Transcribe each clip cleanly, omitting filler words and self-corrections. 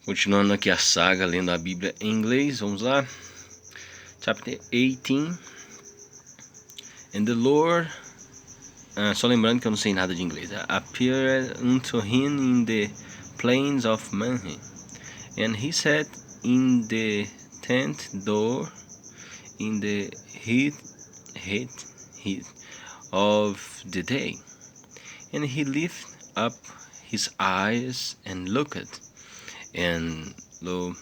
Continuando aqui a saga, lendo a Bíblia em inglês, vamos lá. Chapter 18. And the Lord, só lembrando que eu não sei nada de inglês, appeared unto him in the plains of Manhe, and he sat in the tent door in the heat of the day. And he lifted up his eyes and looked, and lo,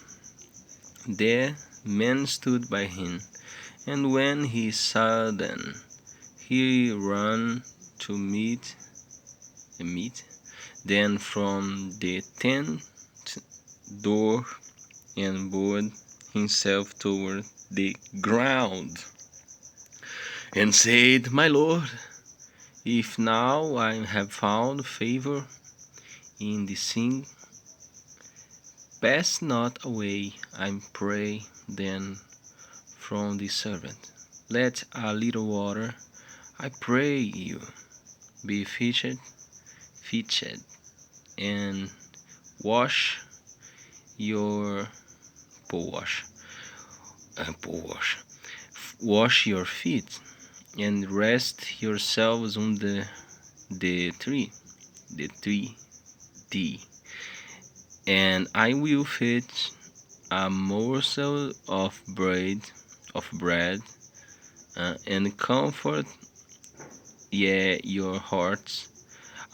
there men stood by him. And when he saw them, he ran to meet them from the tent door and bowed himself toward the ground, and said, My Lord, if now I have found favor in the sight, pass not away, I pray, then from the servant. Let a little water, I pray you, be fetched, and wash your wash, wash your feet, and rest yourselves on the tree, the and I will fetch a morsel of bread, and comfort ye your hearts.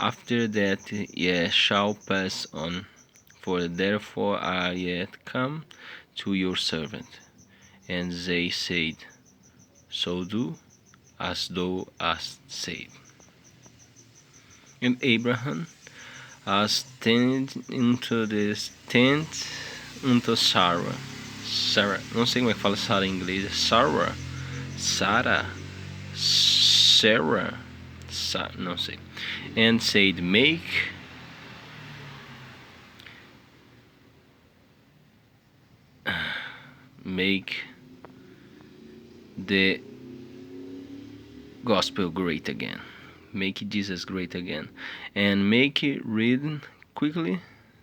After that ye shall pass on, for therefore are yet come to your servant. And they said, So do as thou hast said. And Abraham ascended into this tent unto Sarah. Não sei como é que fala Sarah em inglês. Sarah, não sei. And said, make the gospel great again. Make Jesus great again. And make it read quickly,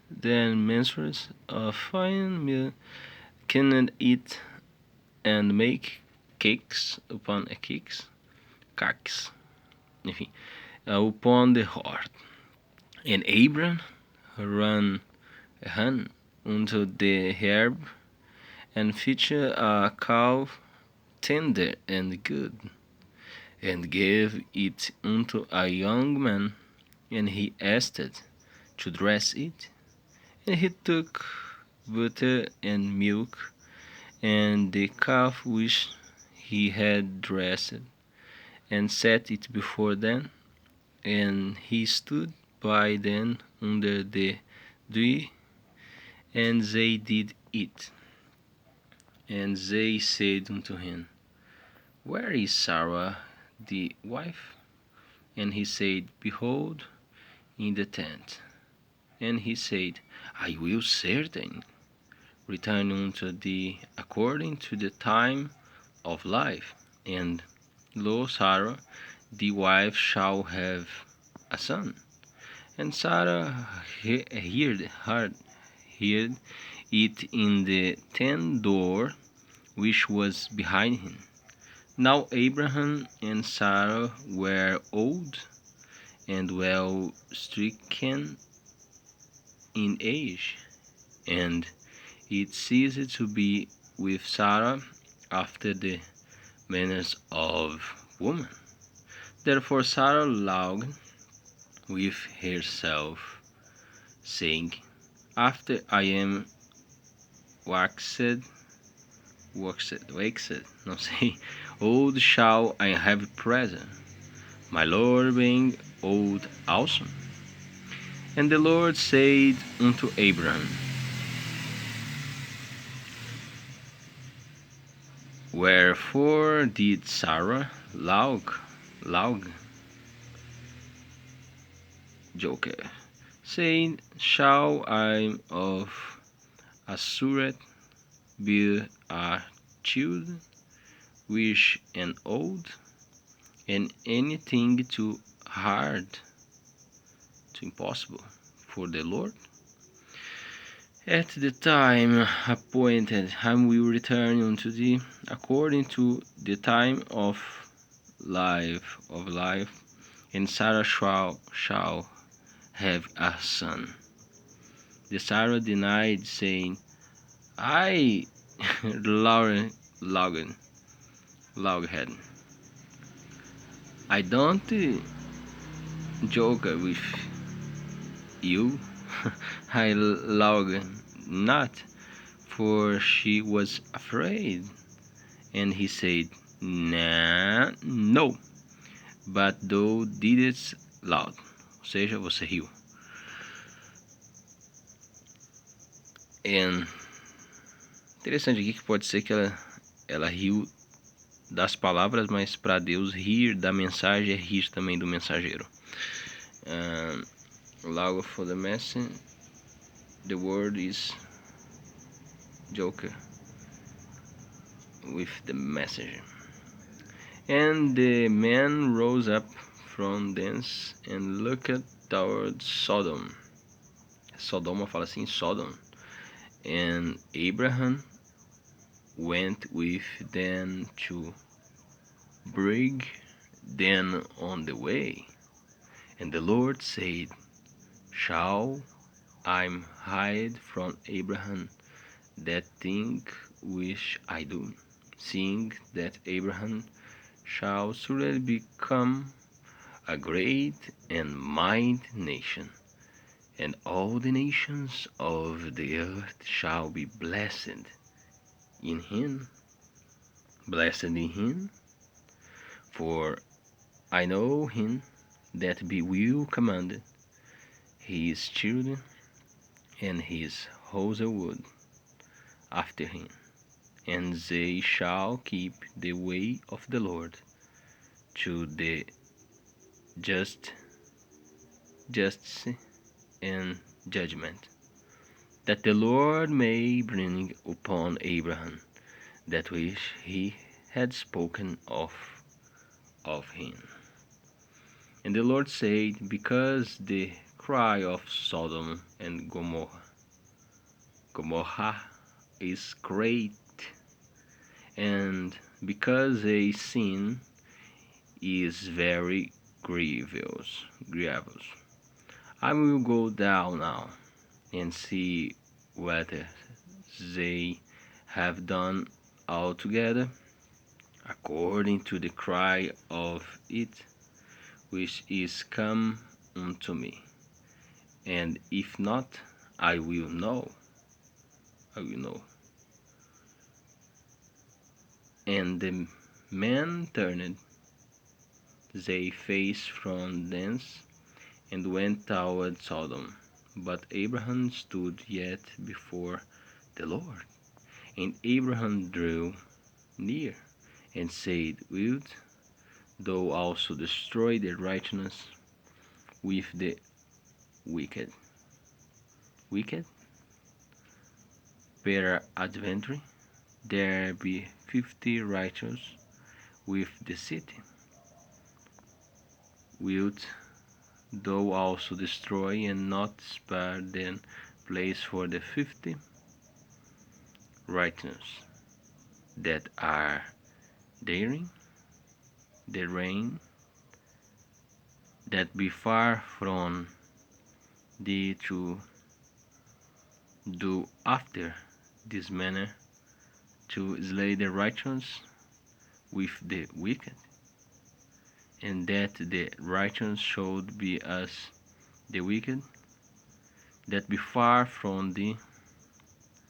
then measures of fine meal cannot eat, and make cakes upon cakes, enfim, upon the heart. And Abram ran unto the herb, and fetched a calf tender and good, and gave it unto a young man, and he asked to dress it. And he took butter and milk, and the calf which he had dressed, and set it before them. And he stood by them under the tree, and they did eat. And they said unto him, Where is Sarah the wife? And he said, Behold, in the tent. And he said, I will certainly return unto thee according to the time of life. And lo, Sarah the wife shall have a son. And Sarah heard it in the tent door which was behind him. Now Abraham and Sarah were old and well stricken in age, and it ceased to be with Sarah after the manners of woman. Therefore Sarah laughed with herself, saying, After I am waxed, não sei, old shall I have present, my Lord being old also. And the Lord said unto Abram, Wherefore did Sarah laugh, joker, saying, Shall I of a surety be a child which an old, and anything too hard, too impossible for the Lord? At the time appointed, I will return unto thee according to the time of life, and Sarah shall have a son. The Sarah denied, saying, I loghead, loghead. I don't joke with you. I log not, for she was afraid. And he said, Nah, no, but thou didst loud. Ou seja, você riu. E interessante aqui que pode ser que ela riu das palavras, mas para Deus rir da mensagem é rir também do mensageiro. Logo for the message, the word is joker with the messenger. And the man rose up from thence and looked toward Sodom. Sodoma fala assim, Sodom. And Abraham went with them to bring them on the way. And the Lord said, Shall I hide from Abraham that thing which I do, seeing that Abraham shall surely become a great and mighty nation, and all the nations of the earth shall be blessed in him, for I know him that he will command his children and his household after him, and they shall keep the way of the Lord to the justice and judgment, that the Lord may bring upon Abraham that which he had spoken of him. And the Lord said, Because the cry of Sodom and Gomorrah is great, and because a sin is very grievous, I will go down now and see whether they have done altogether according to the cry of it which is come unto me. And if not, I will know. And the man turned their face from thence and went toward Sodom. But Abraham stood yet before the Lord. And Abraham drew near and said, Wilt thou also destroy the righteousness with the wicked? Peradventure there be 50 righteous with the city. Wilt thou also destroy and not spare the place for the 50 righteous that are therein, the rain that be far from thee to do after this manner, to slay the righteous with the wicked, and that the righteous should be as the wicked, that be far from thee,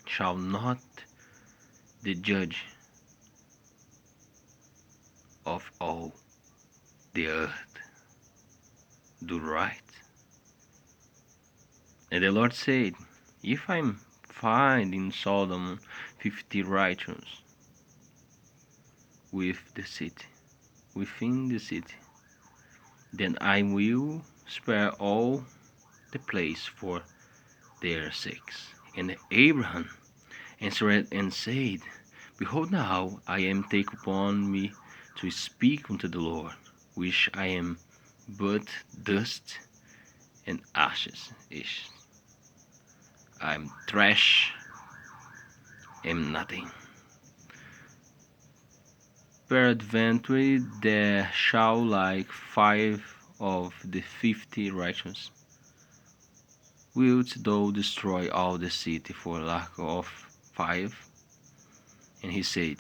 shall not the judge of all the earth do right? And the Lord said, If I find in Sodom 50 righteous within the city, then I will spare all the place for their sakes. And Abraham answered and said, Behold, now I am take upon me to speak unto the Lord, which I am but dust and ashes. I'm trash, am nothing. Peradventure there shall like 5 of the 50 righteous. Wilt thou destroy all the city for lack of 5? And he said,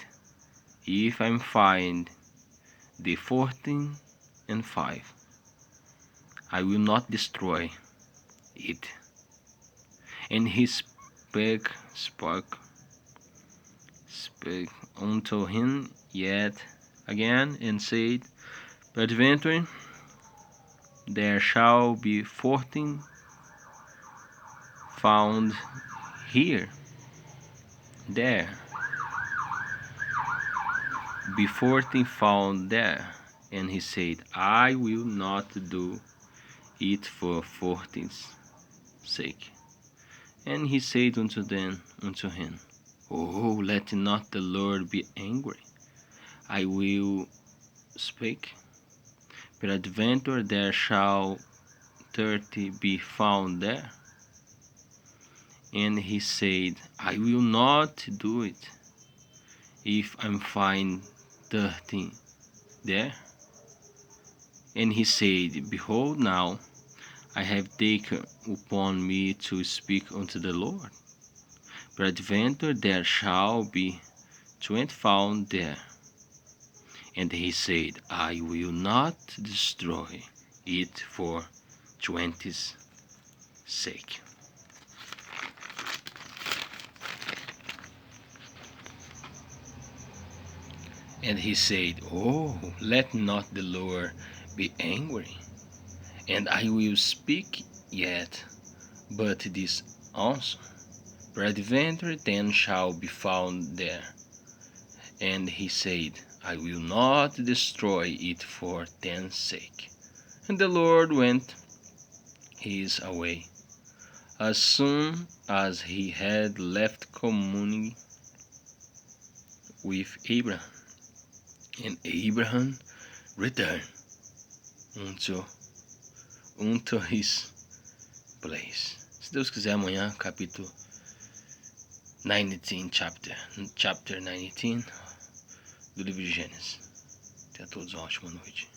If I find the 14 and 5, I will not destroy it. And he spake unto him yet again, and said, Peradventure there shall be 14 found here, there, be 14 found there. And he said, I will not do it for 14's sake. And he said unto him, Oh, let not the Lord be angry. I will speak. Peradventure there shall 30 be found there. And he said, I will not do it, if I find 30 there. And he said, Behold, now I have taken upon me to speak unto the Lord. Peradventure there shall be 20 found there. And he said, I will not destroy it for 20's sake. And he said, Oh, let not the Lord be angry, and I will speak yet but this also. Peradventure 10 shall be found there. And he said, I will not destroy it for 10's sake. And the Lord went his way. As soon as he had left communing with Abraham, and Abraham returned unto his place. Se Deus quiser, amanhã, capítulo 19, chapter 19 do livro de Gênesis. Tenha todos uma ótima noite.